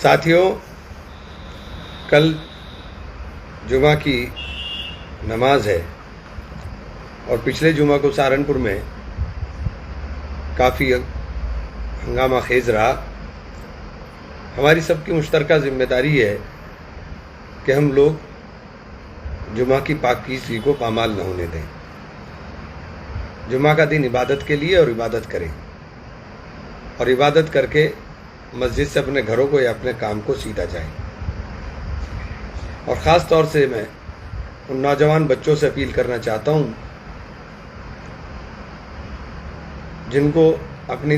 ساتھیوں، کل جمعہ کی نماز ہے اور پچھلے جمعہ کو سہارنپور میں کافی ہنگامہ خیز رہا۔ ہماری سب کی مشترکہ ذمہ داری ہے کہ ہم لوگ جمعہ کی پاکیزگی کو پامال نہ ہونے دیں۔ جمعہ کا دن عبادت کے لیے اور عبادت کریں، اور عبادت کر کے مسجد سے اپنے گھروں کو یا اپنے کام کو سیدھا جائیں۔ اور خاص طور سے میں ان نوجوان بچوں سے اپیل کرنا چاہتا ہوں جن کو اپنی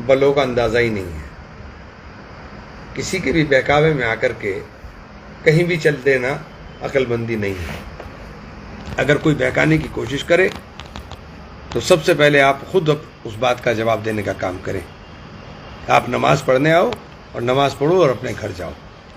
بلوں کا اندازہ ہی نہیں ہے، کسی کے بھی بہکاوے میں آ کر کے کہیں بھی چل دینا عقل مندی نہیں ہے۔ اگر کوئی بہکانے کی کوشش کرے تو سب سے پہلے آپ خود اس بات کا جواب دینے کا کام کریں۔ آپ نماز پڑھنے آؤ اور نماز پڑھو اور اپنے گھر جاؤ۔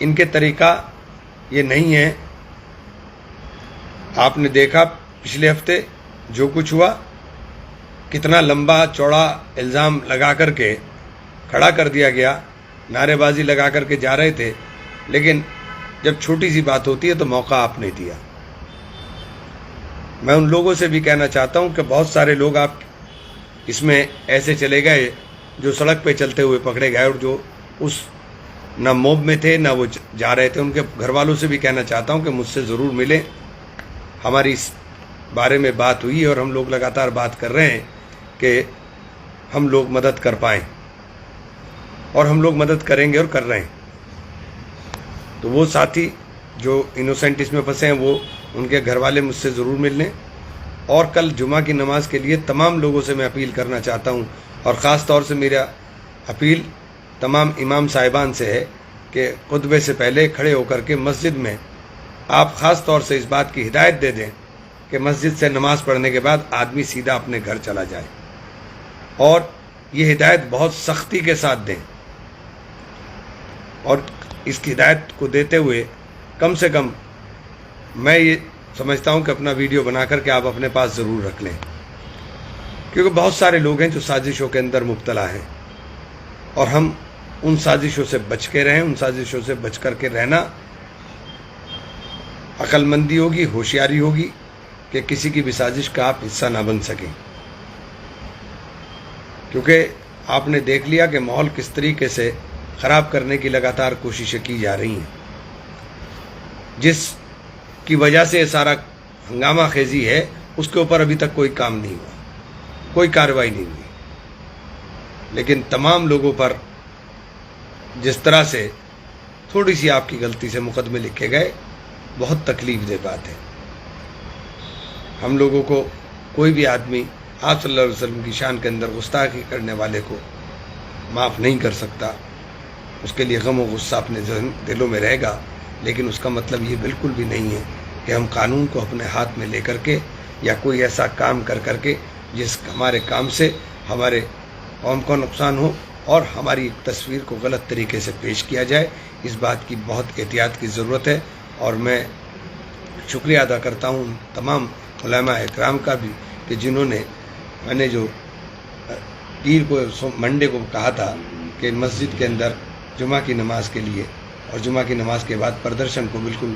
ان کے طریقہ یہ نہیں ہے۔ آپ نے دیکھا پچھلے ہفتے جو کچھ ہوا، کتنا لمبا چوڑا الزام لگا کر کے کھڑا کر دیا گیا، نعرے بازی لگا کر کے جا رہے تھے، لیکن جب چھوٹی سی بات ہوتی ہے تو موقع آپ نے دیا۔ میں ان لوگوں سے بھی کہنا چاہتا ہوں کہ بہت سارے لوگ آپ اس میں ایسے چلے گئے جو سڑک پہ چلتے ہوئے پکڑے گئے، اور جو اس نہ موب میں تھے نہ وہ جا رہے تھے، ان کے گھر والوں سے بھی کہنا چاہتا ہوں کہ مجھ سے ضرور ملیں۔ ہماری اس بارے میں بات ہوئی اور ہم لوگ لگاتار بات کر رہے ہیں کہ ہم لوگ مدد کر پائیں، اور ہم لوگ مدد کریں گے اور کر رہے ہیں۔ تو وہ ساتھی جو انوسینٹ اس میں پھنسے ہیں، وہ ان کے گھر والے مجھ سے ضرور مل لیں۔ اور کل جمعہ کی نماز کے لیے تمام لوگوں سے میں اپیل کرنا چاہتا ہوں، اور خاص طور سے میرا اپیل تمام امام صاحبان سے ہے کہ خطبے سے پہلے کھڑے ہو کر کے مسجد میں آپ خاص طور سے اس بات کی ہدایت دے دیں کہ مسجد سے نماز پڑھنے کے بعد آدمی سیدھا اپنے گھر چلا جائے، اور یہ ہدایت بہت سختی کے ساتھ دیں۔ اور اس کی ہدایت کو دیتے ہوئے کم سے کم میں یہ سمجھتا ہوں کہ اپنا ویڈیو بنا کر کے آپ اپنے پاس ضرور رکھ لیں، کیونکہ بہت سارے لوگ ہیں جو سازشوں کے اندر مبتلا ہیں، اور ہم ان سازشوں سے بچ کے رہیں۔ ان سازشوں سے بچ کر کے رہنا عقل مندی ہوگی، ہوشیاری ہوگی کہ کسی کی بھی سازش کا آپ حصہ نہ بن سکیں، کیونکہ آپ نے دیکھ لیا کہ ماحول کس طریقے سے خراب کرنے کی لگاتار کوششیں کی جا رہی ہیں، جس کی وجہ سے یہ سارا ہنگامہ خیزی ہے، اس کے اوپر ابھی تک کوئی کام نہیں ہوا، کوئی کارروائی نہیں ہوئی۔ لیکن تمام لوگوں پر جس طرح سے تھوڑی سی آپ کی غلطی سے مقدمے لکھے گئے، بہت تکلیف دہ بات ہے۔ ہم لوگوں کو کوئی بھی آدمی آپ صلی اللہ علیہ وسلم کی شان کے اندر گستاخی کرنے والے کو معاف نہیں کر سکتا۔ اس کے لیے غم و غصہ اپنے دلوں میں رہے گا، لیکن اس کا مطلب یہ بالکل بھی نہیں ہے کہ ہم قانون کو اپنے ہاتھ میں لے کر کے یا کوئی ایسا کام کر کے جس ہمارے کام سے ہمارے قوم کو نقصان ہو اور ہماری تصویر کو غلط طریقے سے پیش کیا جائے۔ اس بات کی بہت احتیاط کی ضرورت ہے، اور میں شکریہ ادا کرتا ہوں تمام علماء اکرام کا بھی کہ جنہوں نے، میں نے جو پیر کو منڈے کو کہا تھا کہ مسجد کے اندر جمعہ کی نماز کے لیے اور جمعہ کی نماز کے بعد پردرشن کو بالکل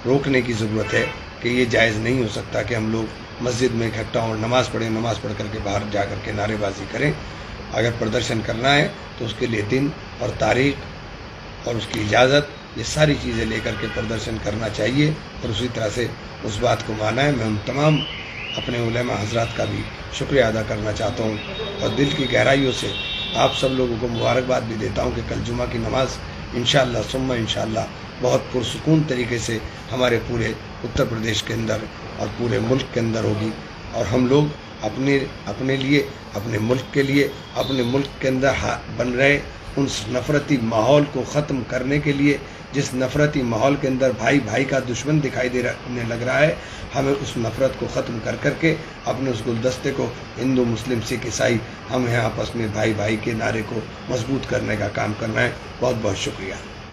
روکنے کی ضرورت ہے، کہ یہ جائز نہیں ہو سکتا کہ ہم لوگ مسجد میں اکٹھا ہوں اور نماز پڑھیں، نماز پڑھ کر کے باہر جا کر کے نعرے بازی کریں۔ اگر پردرشن کرنا ہے تو اس کے لیے دن اور تاریخ اور اس کی اجازت، یہ ساری چیزیں لے کر کے پردرشن کرنا چاہیے، اور اسی طرح سے اس بات کو مانا ہے۔ میں ان تمام اپنے علماء حضرات کا بھی شکریہ ادا کرنا چاہتا ہوں، اور دل کی گہرائیوں سے آپ سب لوگوں کو مبارکباد بھی دیتا ہوں کہ کل جمعہ کی نماز انشاءاللہ ثم انشاءاللہ بہت پرسکون طریقے سے ہمارے پورے اتر پردیش کے اندر اور پورے ملک کے اندر ہوگی، اور ہم لوگ اپنے لیے، اپنے ملک کے لیے، اپنے ملک کے اندر بن رہے ان نفرتی ماحول کو ختم کرنے کے لیے، جس نفرتی ماحول کے اندر بھائی بھائی کا دشمن دکھائی دینے لگ رہا ہے، ہمیں اس نفرت کو ختم کر کے اپنے اس گلدستے کو، ہندو مسلم سکھ عیسائی، ہمیں آپس میں بھائی بھائی کے نعرے کو مضبوط کرنے کا کام کرنا ہے۔ بہت بہت شکریہ۔